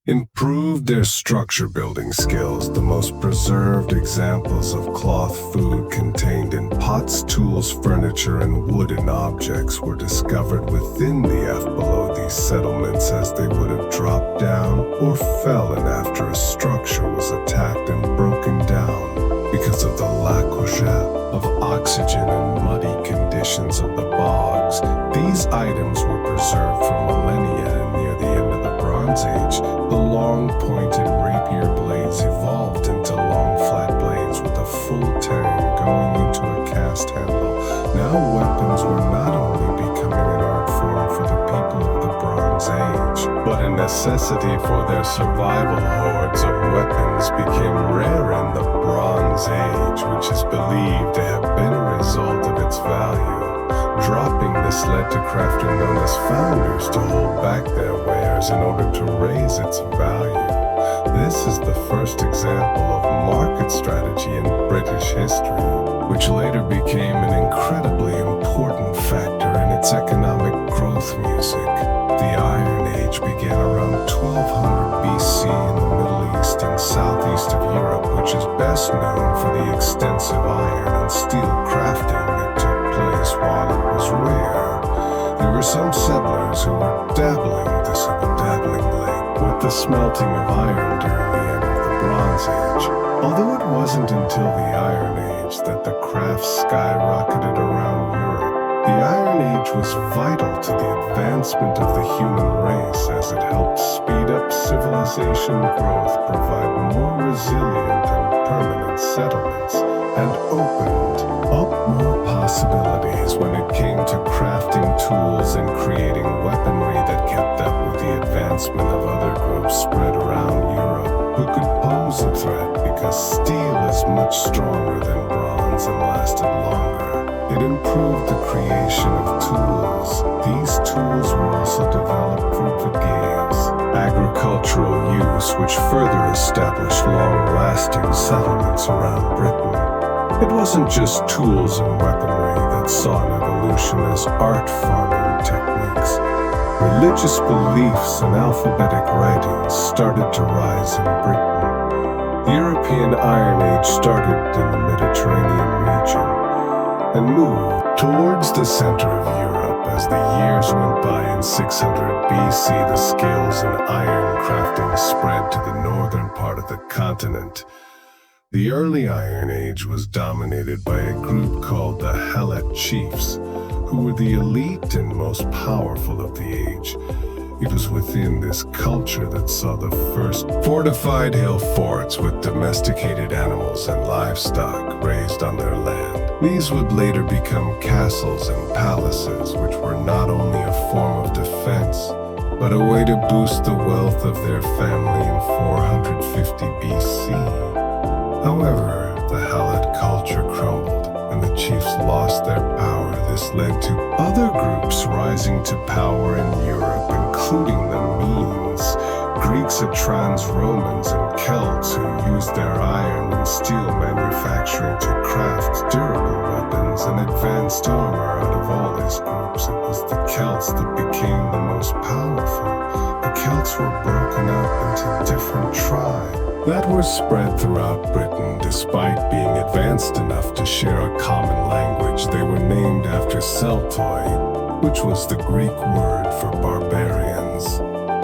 improved their structure-building skills. The most preserved examples of cloth food contained in pots, tools, furniture, and wooden objects were discovered within the F below these settlements, as they would have dropped down or fallen after a structure was attacked and broken down because of the lack of oxygen and muddy conditions of the bogs. These items were preserved for millennia, and near the end of the Bronze Age, the long pointed rapier blades evolved into long flat blades with a full tang going into a cast handle. Now weapons were not only becoming an art form for the people of the Bronze Age, but a necessity for their survival. Hordes of weapons became rare in the Bronze Age, which is believed to have been a result of its value. Dropping this led to crafters known as founders to hold back their wares in order to raise its value. This is the first example of market strategy in British history, which later became an incredibly important factor in its economic growth. Music. The Iron Age began around 1200 BC in the Middle East and southeast of Europe, which is best known for the extensive iron and steel crafting that took place while it was rare. There were some settlers who were dabbling with the smelting of iron during the end of the Bronze Age. Although it wasn't until the Iron Age that the craft skyrocketed around Europe, the Iron Age was vital to the advancement of the human race, as it helped speed up civilization growth, provide more resilient and permanent settlements, and opened up more possibilities when it came to crafting tools and creating weaponry that kept up with the advancement of other groups spread around Europe who could pose a threat, because steel is much stronger than bronze and lasted longer. It improved the creation of tools. These tools were also developed for the games, agricultural use, which further established long-lasting settlements around Britain. It wasn't just tools and weaponry that saw an evolution as art farming techniques. Religious beliefs and alphabetic writing started to rise in Britain. The European Iron Age started in the Mediterranean region and moved towards the center of Europe. As the years went by, in 600 BC, the skills in iron crafting spread to the northern part of the continent. The early Iron Age was dominated by a group called the Helot chiefs, who were the elite and most powerful of the age. It was within this culture that saw the first fortified hill forts with domesticated animals and livestock raised on their land. These would later become castles and palaces, which were not only a form of defense, but a way to boost the wealth of their family in 450 BC. However, the Helot culture crumbled, and the chiefs lost their power. This led to other groups rising to power in Europe, including the Medes, Greeks, Trans-Romans, and Celts, who used their iron and steel manufacturing to craft durable weapons and advanced armor. Out of all these groups, it was the Celts that became the most powerful. The Celts were broken up into different tribes that were spread throughout Britain. Despite being advanced enough to share a common language, they were named after Celtoi, which was the Greek word for barbarians.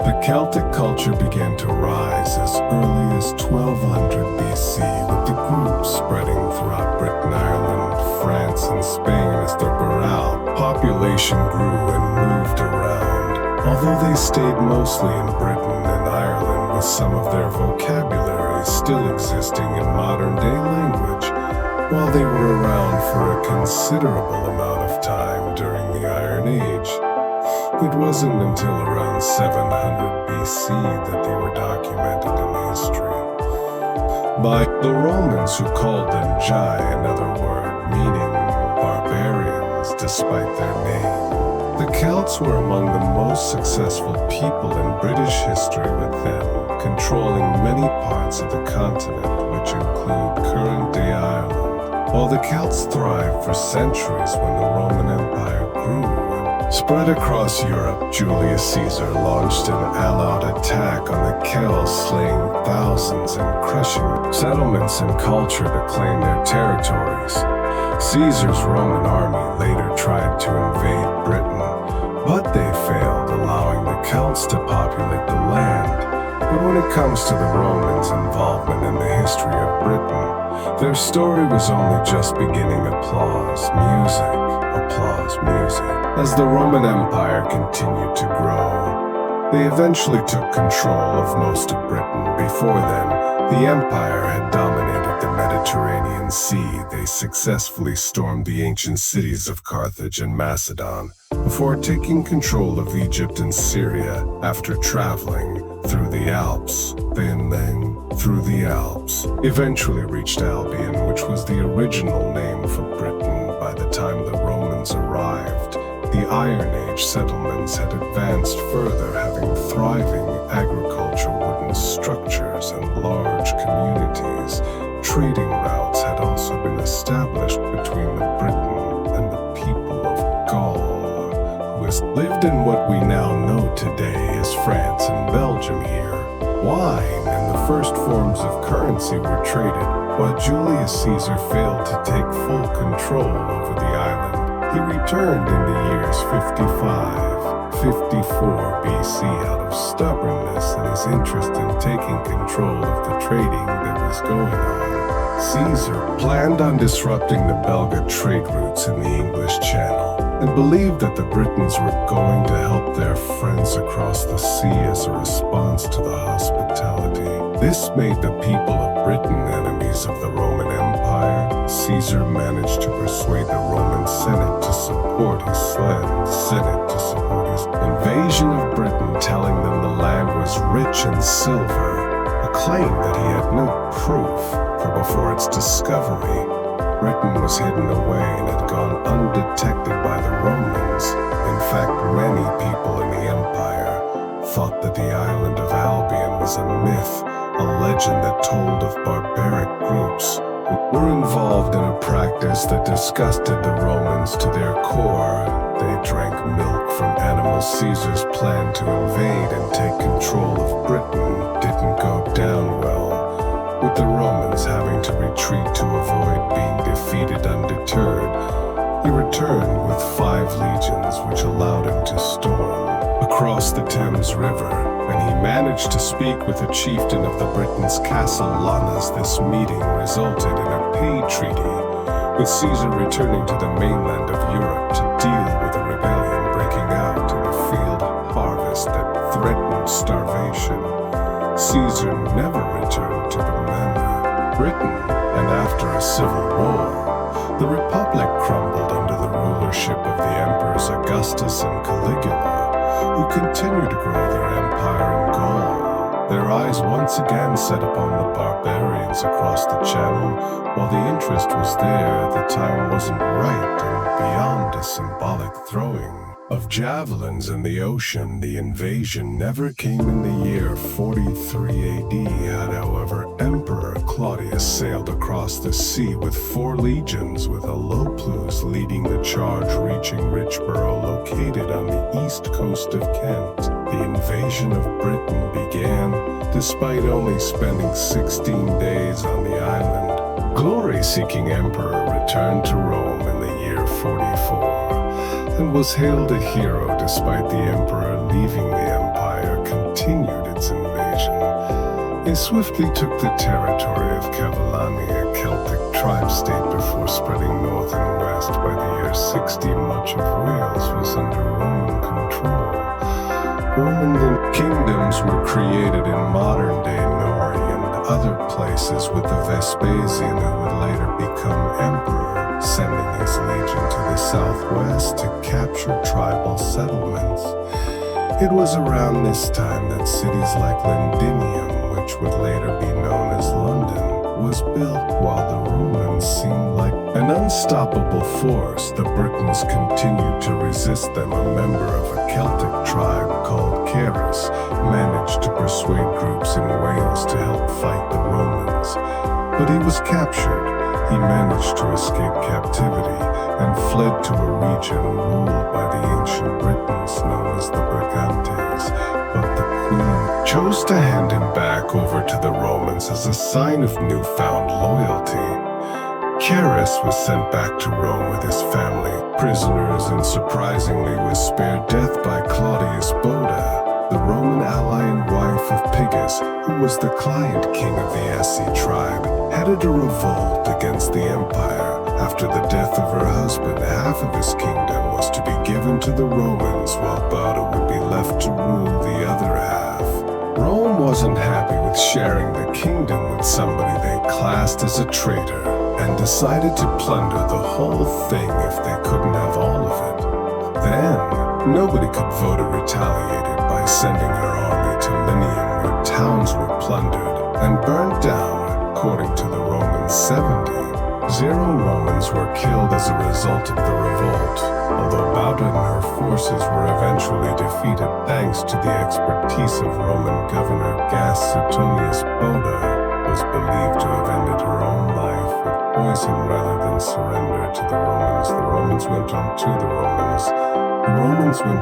The Celtic culture began to rise as early as 1200 BC, with the groups spreading throughout Britain, Ireland, France, and Spain. As the Baral population grew and moved around, although they stayed mostly in Britain and Ireland, with some of their vocabulary still existing in modern-day language. While they were around for a considerable amount of time during the Iron Age, it wasn't until around 700 BC that they were documented in history by the Romans, who called them Jai, another word meaning barbarians despite their name. The Celts were among the most successful people in British history, with them controlling many parts of the continent, which include current-day Ireland. While the Celts thrived for centuries when the Roman Empire grew and Spread across Europe, Julius Caesar launched an all-out attack on the Celts, slaying thousands and crushing settlements and culture to claim their territories. Caesar's Roman army later tried to invade Britain, but they failed, allowing the Celts to populate the land. But when it comes to the Romans' involvement in the history of Britain, their story was only just beginning. Applause, music. As the Roman Empire continued to grow, they eventually took control of most of Britain. Before then, the empire had dominated the Mediterranean Sea. They successfully stormed the ancient cities of Carthage and Macedon before taking control of Egypt and Syria after traveling through the Alps. Then through the Alps, eventually reached Albion, which was the original name for Britain. By the time the Romans arrived, the Iron Age settlements had advanced further, having thriving agriculture, wooden structures, and large communities. Trading routes had also been established between the Britain and the people of Gaul, who has lived in what we now know today as France and Belgium here. Wine and the first forms of currency were traded, while Julius Caesar failed to take full control over the island. He returned in the years 54 BC out of stubbornness and his interest in taking control of the trading that was going on. Caesar planned on disrupting the Belga trade routes in the English Channel and believed that the Britons were going to help their friends across the sea as a response to the hospitality. This made the people of Britain enemies of the Roman Empire. Caesar managed to persuade the Roman Senate to support his invasion of Britain, telling them the land was rich in silver, a claim that he had no proof, for before its discovery, Britain was hidden away and had gone undetected by the Romans. In fact, many people in the empire thought that the island of Albion was a myth, a legend that told of barbaric groups who were involved in a practice that disgusted the Romans to their core. They drank milk from animals. Caesar's plan to invade and take control of Britain didn't go down well, with the Romans having to retreat to avoid being defeated undeterred. He returned with 5 legions, which allowed him to storm across the Thames River, and he managed to speak with a chieftain of the Britons, Castle Lannas. This meeting resulted in a peace treaty, with Caesar returning to the mainland of Europe to deal with a rebellion breaking out in a field harvest that threatened starvation. Caesar never returned to Britain, and after a civil war, the Republic crumbled under the rulership of the emperors Augustus and Caligula, who continued to grow their empire in Gaul, their eyes once again set upon the barbarians across the Channel. While the interest was there, the time wasn't right, and beyond a symbolic throwing of javelins in the ocean, the invasion never came. In the year 43 AD, however, Emperor Claudius sailed across the sea with 4 legions, with Aloplus leading the charge, reaching Richborough, located on the east coast of Kent. The invasion of Britain began, despite only spending 16 days on the island. Glory-seeking emperor returned to Rome in the year 44. And was hailed a hero despite the emperor leaving. The empire continued its invasion. They swiftly took the territory of Cavallani, a Celtic tribe-state, before spreading north and west. By the year 60, much of Wales was under Roman control. Roman kingdoms were created in modern-day Norway and other places, with the Vespasian, who would later become emperor, sending his legion to the southwest to capture tribal settlements. It was around this time that cities like Londinium, which would later be known as London, was built. While the Romans seemed like an unstoppable force, the Britons continued to resist them. A member of a Celtic tribe called Caris managed to persuade groups in Wales to help fight the Romans, but he was captured. He managed to escape captivity and fled to a region ruled by the ancient ancient Britons known as the Brigantes, but the queen chose to hand him back over to the Romans as a sign of newfound loyalty. Carus was sent back to Rome with his family, prisoners, and surprisingly was spared death by Claudius Boda, the Roman ally and wife of Pigus, who was the client king of the Essi tribe, headed a revolt against the empire. After the death of her husband, half of his kingdom was to be given to the Romans, while Boda would be left to rule the other half. Rome wasn't happy with sharing the kingdom with somebody they classed as a traitor, and decided to plunder the whole thing if they couldn't have all of it. Then, nobody could vote or retaliated by sending her army to Linium, where towns were plundered and burned down. According to the Romans 70, 0 Romans were killed as a result of the revolt, although Bauta and her forces were eventually defeated thanks to the expertise of Roman governor Gaius Suetonius. Boda was believed to have ended her own life with poison rather than surrender to the Romans. The Romans went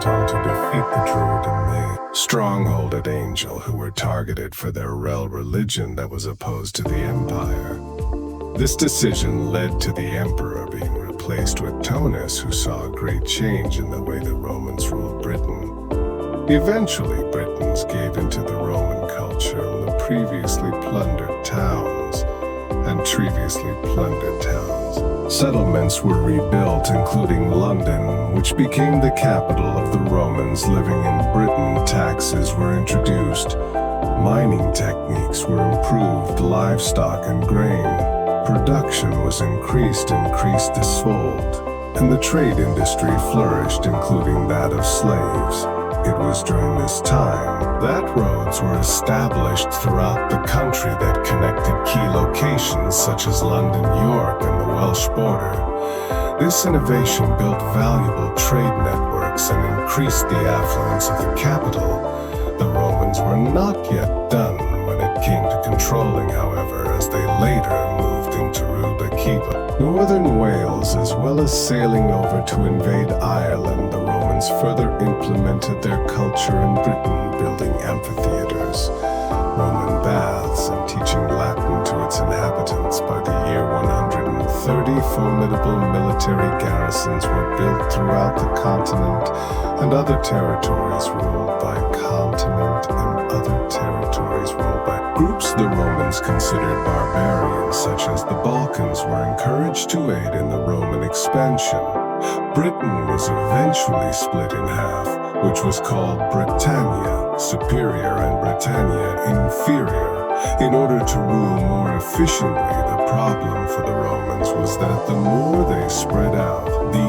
on to defeat the Druid and the stronghold at Angel, who were targeted for their Rel religion that was opposed to the empire. This decision led to the emperor being replaced with Tonus, who saw a great change in the way the Romans ruled Britain. Eventually, Britons gave into the Roman culture and the previously plundered towns. Settlements were rebuilt, including London, which became the capital of the Romans living in Britain. Taxes were introduced. Mining techniques were improved, livestock and grain. Production was increased tenfold, and the trade industry flourished, including that of slaves. It was during this time that roads were established throughout the country that connected key locations such as London, York, and the Welsh border. This innovation built valuable trade networks and increased the affluence of the capital. The Romans were not yet done when it came to controlling, however, as they later moved into Ruba-Kiba, northern Wales, as well as sailing over to invade Ireland. The Romans further implemented their culture in Britain, building amphitheaters, Roman baths, and teaching Latin to its inhabitants. By the year 130, formidable military garrisons were built throughout the continent, and other territories ruled by groups the Romans considered barbarians, such as the Balkans, were encouraged to aid in the Roman expansion. Britain was eventually split in half, which was called Britannia Superior and Britannia Inferior. In order to rule more efficiently, the problem for the Romans was that the more they spread out, the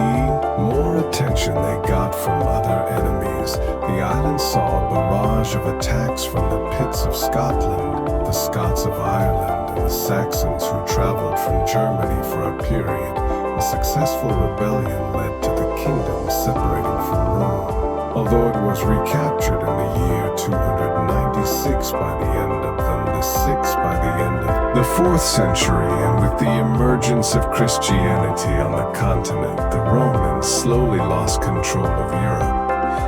more attention they got from other enemies. The island saw a barrage of attacks from the Pits of Scotland, the Scots of Ireland, and the Saxons who traveled from Germany for a period. A successful rebellion led to the kingdom separating from Rome, although it was recaptured in the year 296 by the end of the 4th century, and with the emergence of Christianity on the continent, the Romans slowly lost control of Europe.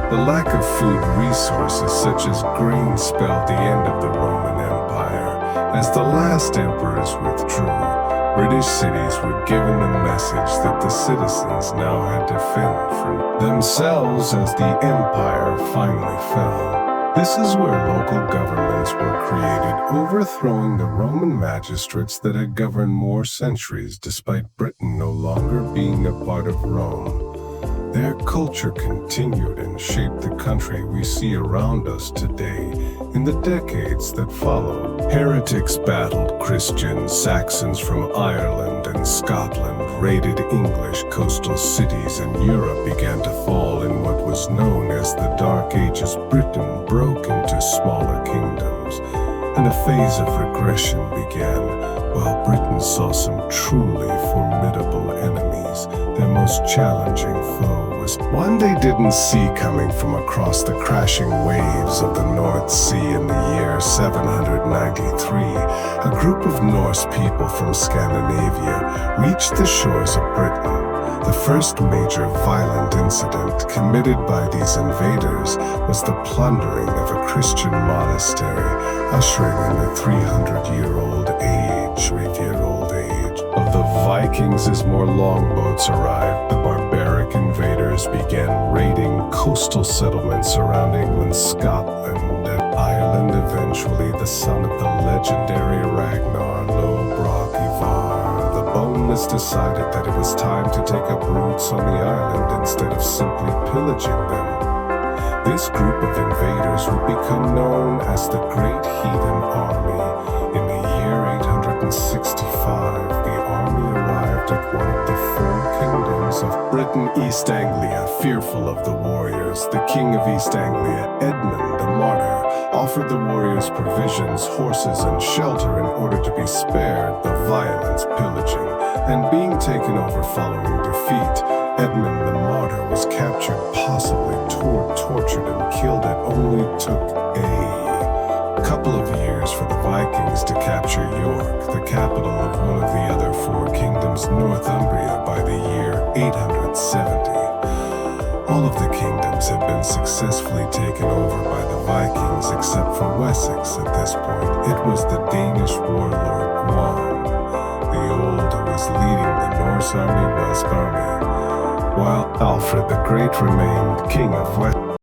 The lack of food resources such as grain spelled the end of the Roman Empire. As the last emperors withdrew, British cities were given the message that the citizens now had to fend for themselves as the empire finally fell. This is where local governments were created, overthrowing the Roman magistrates that had governed more centuries despite Britain no longer being a part of Rome. Their culture continued and shaped the country we see around us today. In the decades that followed, heretics battled Christians, Saxons from Ireland and Scotland raided English coastal cities, and Europe began to fall in what was known as the Dark Ages. Britain broke into smaller kingdoms, and a phase of regression began. While Britain saw some truly formidable enemies, their most challenging foe was one they didn't see coming from across the crashing waves of the North Sea. In the year 793, a group of Norse people from Scandinavia reached the shores of Britain. The first major violent incident committed by these invaders was the plundering of a Christian monastery, ushering in the 300-year-old age of the Vikings. As more longboats arrived, the barbaric invaders began raiding coastal settlements around England, Scotland, and Ireland. Eventually, the son of the legendary Ragnar Lothbrok Ivar the Boneless decided that it was time to take up roots on the island instead of simply pillaging them. This group of invaders would become known as the Great Heathen Army. In the year 865, the army arrived at one of the four kingdoms of Britain. East Anglia, fearful of the warriors, the king of East Anglia, Edmund the Martyr, offered the warriors provisions, horses, and shelter in order to be spared the violence, pillaging, and being taken over following defeat. Edmund the Martyr was captured, possibly tortured, and killed. It only took a couple of years for the Vikings to capture York, the capital of one of the other four kingdoms, Northumbria, by the year 870. All of the kingdoms had been successfully taken over by the Vikings except for Wessex at this point. It was the Danish warlord Guam the Old who was leading the Norse army, while Alfred the Great remained king of West.